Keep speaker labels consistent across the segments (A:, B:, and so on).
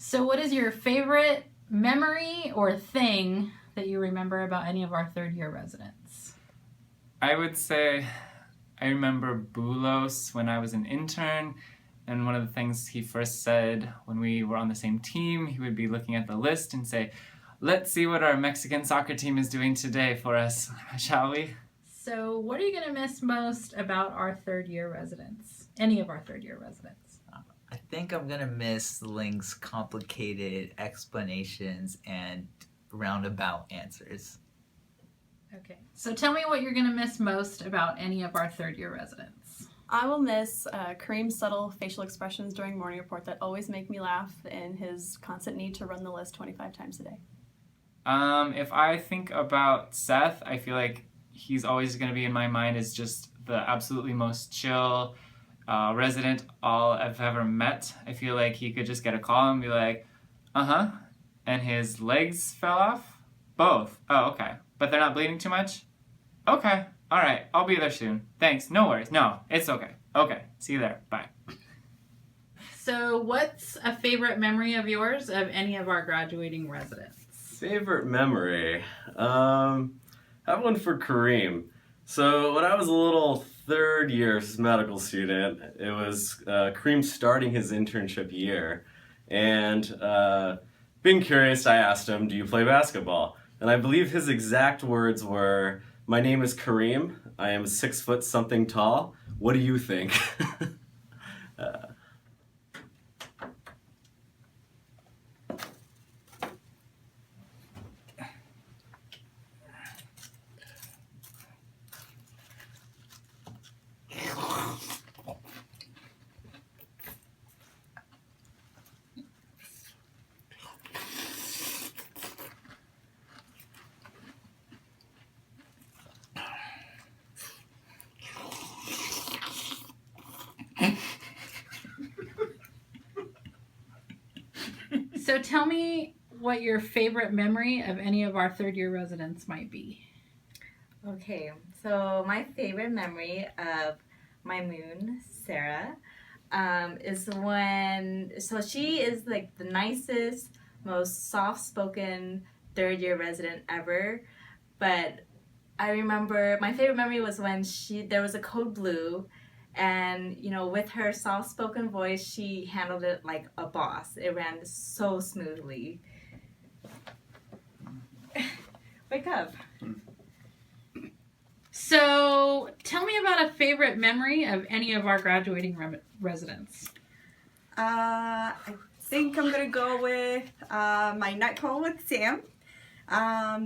A: So what is your favorite memory or thing that you remember about any of our third year residents?
B: I would say I remember Bulos when I was an intern, and one of the things he first said when we were on the same team, he would be looking at the list and say, "Let's see what our Mexican soccer team is doing today for us, shall we?"
A: So what are you going to miss most about our third year residents? Any of our third year residents?
C: I think I'm gonna miss Link's complicated explanations and roundabout answers.
A: Okay. So tell me what you're going to miss most about any of our third year residents.
D: I will miss Kareem's subtle facial expressions during morning report that always make me laugh, and his constant need to run the list 25 times a day.
B: If I think about Seth, I feel like he's always going to be in my mind as just the absolutely most chill resident I've ever met. I feel like he could just get a call and be like, and his legs fell off? Both. Oh, okay. But they're not bleeding too much? Okay. All right. I'll be there soon. Thanks. No worries. No, it's okay. Okay. See you there. Bye.
A: So what's a favorite memory of yours of any of our graduating residents?
E: Favorite memory? I have one for Kareem. So when I was a little third year medical student, it was Kareem starting his internship year. And being curious, I asked him, "Do you play basketball?" And I believe his exact words were, "My name is Kareem. I am 6 foot something tall. What do you think?"
A: So tell me what your favorite memory of any of our third year residents might be.
F: Okay, so my favorite memory of my moon, Sarah, is so she is like the nicest, most soft-spoken third-year resident ever. But I remember my favorite memory was when there was a code blue, and with her soft-spoken voice, she handled it like a boss. It ran so smoothly. Wake up.
A: So tell me about a favorite memory of any of our graduating residents.
G: I think I'm gonna go with my night call with Sam.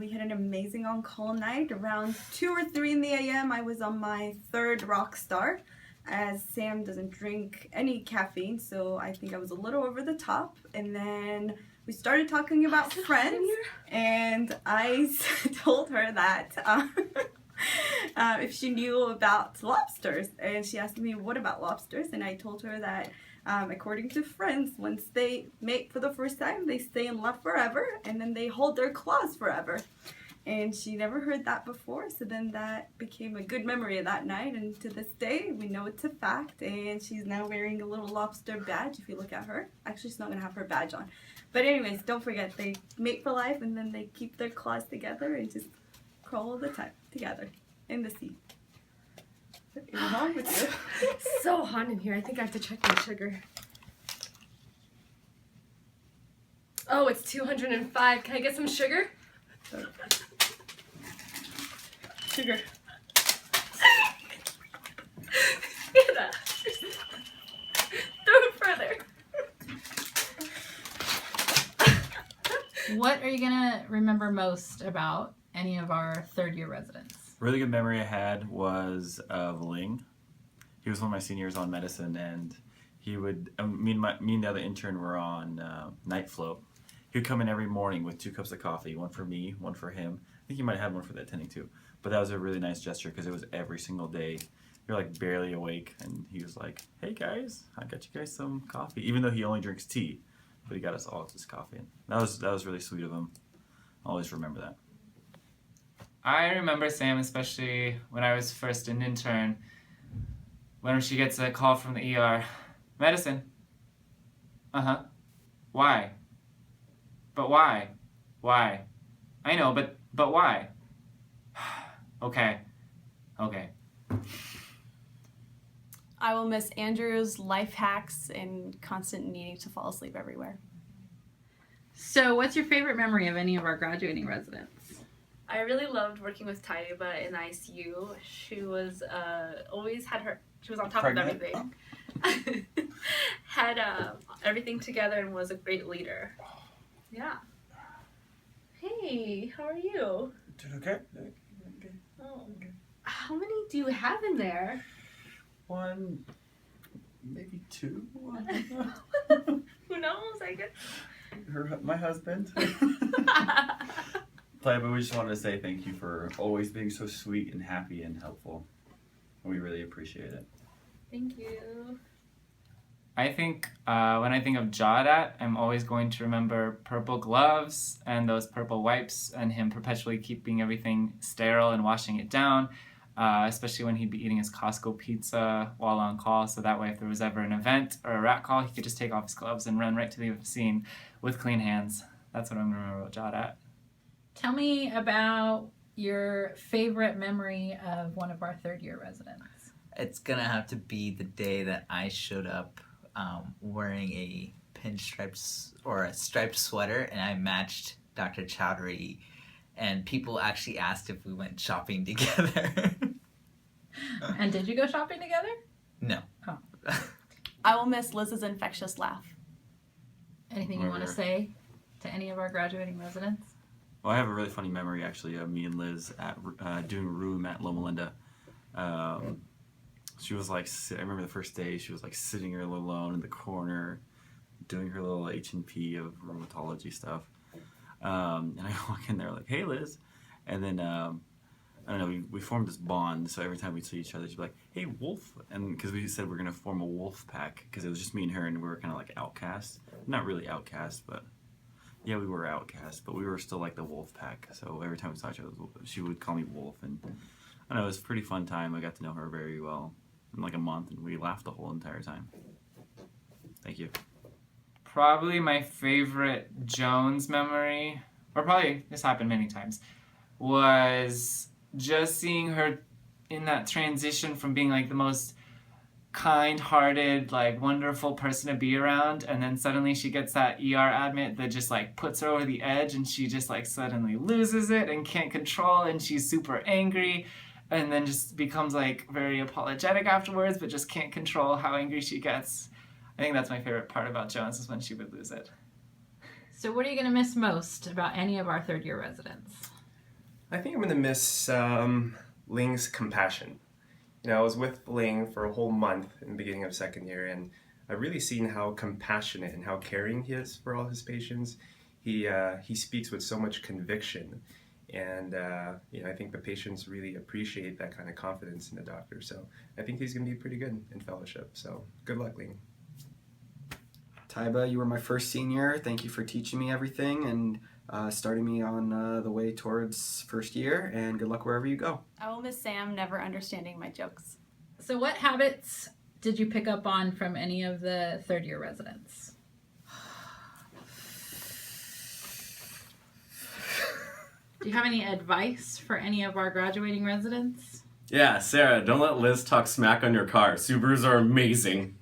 G: We had an amazing on-call night. Around 2 or 3 in the a.m. I was on my third rock star, as Sam doesn't drink any caffeine, so I think I was a little over the top. And then we started talking about friends, and I told her that if she knew about lobsters, and she asked me what about lobsters, and I told her that according to friends, once they mate for the first time, they stay in love forever, and then they hold their claws forever. And she never heard that before, so then that became a good memory of that night, and to this day we know it's a fact. And she's now wearing a little lobster badge if you look at her. Actually, she's not going to have her badge on, but anyways, don't forget, they mate for life, and then they keep their claws together and just crawl all the time together in the sea. What is wrong with you?
H: It's so hot in here. I think I have to check my sugar. Oh, it's 205. Can I get some sugar?
G: Sugar.
H: Anna. Throw it further.
A: What are you going to remember most about any of our third year residents?
I: Really good memory I had was of Ling. He was one of my seniors on medicine, and he would, me and the other intern were on night float. He would come in every morning with 2 cups of coffee, one for me, one for him. I think he might have had one for the attending too. But that was a really nice gesture because it was every single day. You're like barely awake, and he was like, "Hey guys, I got you guys some coffee," even though he only drinks tea. But he got us all this coffee. And that was really sweet of him. I'll always remember that.
B: I remember Sam, especially when I was first an intern, when she gets a call from the ER. "Medicine." "Uh-huh. Why?" But why? Why? I know, but why? Okay. Okay.
D: I will miss Andrew's life hacks and constant needing to fall asleep everywhere.
A: So, what's your favorite memory of any of our graduating residents?
H: I really loved working with Taiba in ICU. She was she was on top
I: Pregnant?
H: of everything. Had everything together and was a great leader. Yeah. Hey, how are you?
I: Dude, okay?
H: Oh. How many do you have in there?
I: One, maybe two.
H: Who knows, I guess.
I: My husband. But we just wanted to say thank you for always being so sweet and happy and helpful. We really appreciate it.
H: Thank you.
B: I think when I think of Jawdat, I'm always going to remember purple gloves and those purple wipes and him perpetually keeping everything sterile and washing it down, especially when he'd be eating his Costco pizza while on call. So that way, if there was ever an event or a rat call, he could just take off his gloves and run right to the scene with clean hands. That's what I'm going to remember about Jawdat.
A: Tell me about your favorite memory of one of our third-year residents.
C: It's gonna have to be the day that I showed up wearing a pinstripes or a striped sweater, and I matched Dr. Chowdhury, and people actually asked if we went shopping together.
A: And did you go shopping together?
C: No.
A: Oh.
D: I will miss Liz's infectious laugh.
A: Anything you want to say to any of our graduating residents?
I: Well, I have a really funny memory actually of me and Liz at doing room at Loma Linda. She was like, I remember the first day, she was like sitting here alone in the corner, doing her little H&P of rheumatology stuff. And I walk in there like, hey, Liz. And then, I don't know, we formed this bond. So every time we'd see each other, she'd be like, hey, Wolf. And because we said we're going to form a wolf pack, because it was just me and her, and we were kind of like outcasts. Not really outcasts, but yeah, we were outcasts, but we were still like the wolf pack. So every time we saw each other, she would call me Wolf. And I don't know, it was a pretty fun time. I got to know her very well in like a month, and we laughed the whole entire time. Thank you.
B: Probably my favorite Jones memory, or probably this happened many times, was just seeing her in that transition from being like the most kind-hearted, like wonderful person to be around, and then suddenly she gets that ER admit that just like puts her over the edge, and she just like suddenly loses it and can't control, and she's super angry, and then just becomes like very apologetic afterwards, but just can't control how angry she gets. I think that's my favorite part about Jones, is when she would lose it.
A: So what are you going to miss most about any of our third-year residents?
J: I think I'm going to miss Ling's compassion. You know, I was with Ling for a whole month in the beginning of second year, and I've really seen how compassionate and how caring he is for all his patients. He speaks with so much conviction, and you know, I think the patients really appreciate that kind of confidence in the doctor. So I think he's going to be pretty good in fellowship. So good luck, Ling.
K: Taiba, you were my first senior. Thank you for teaching me everything and starting me on the way towards first year, and good luck wherever you go.
D: I will miss Sam never understanding my jokes.
A: So what habits did you pick up on from any of the third-year residents? Do you have any advice for any of our graduating residents?
E: Yeah, Sarah, don't let Liz talk smack on your car. Subarus are amazing.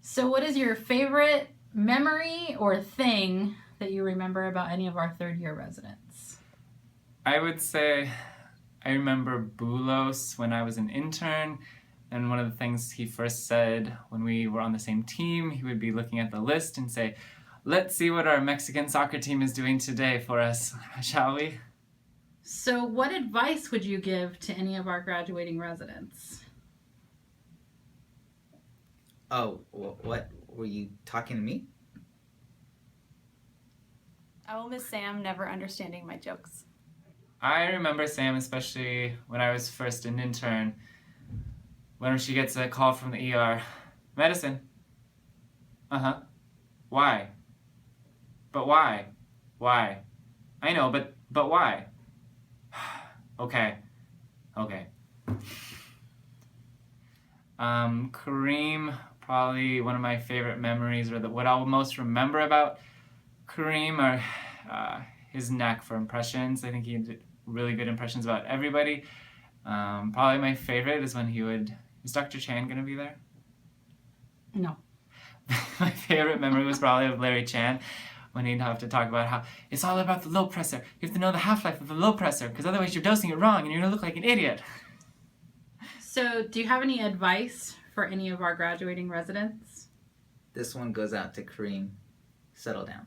A: So what is your favorite memory or thing that you remember about any of our third-year residents?
B: I would say I remember Bulos when I was an intern, and one of the things he first said when we were on the same team, he would be looking at the list and say, let's see what our Mexican soccer team is doing today for us, shall we?
A: So what advice would you give to any of our graduating residents?
C: Oh, what? Were you talking to me?
D: I will miss Sam never understanding my jokes.
B: I remember Sam, especially when I was first an intern, when she gets a call from the ER. Medicine. Uh-huh. Why? But why? Why? I know, but why? Okay. Kareem, probably one of my favorite memories, or what I'll most remember about Kareem, or his knack for impressions. I think he did really good impressions about everybody. Probably my favorite is when he would. Is Dr. Chan going to be there?
A: No.
B: My favorite memory was probably of Larry Chan when he'd have to talk about how it's all about the low pressor. You have to know the half-life of the low pressor because otherwise you're dosing it wrong and you're going to look like an idiot.
A: So, do you have any advice for any of our graduating residents?
C: This one goes out to Kareem. Settle down.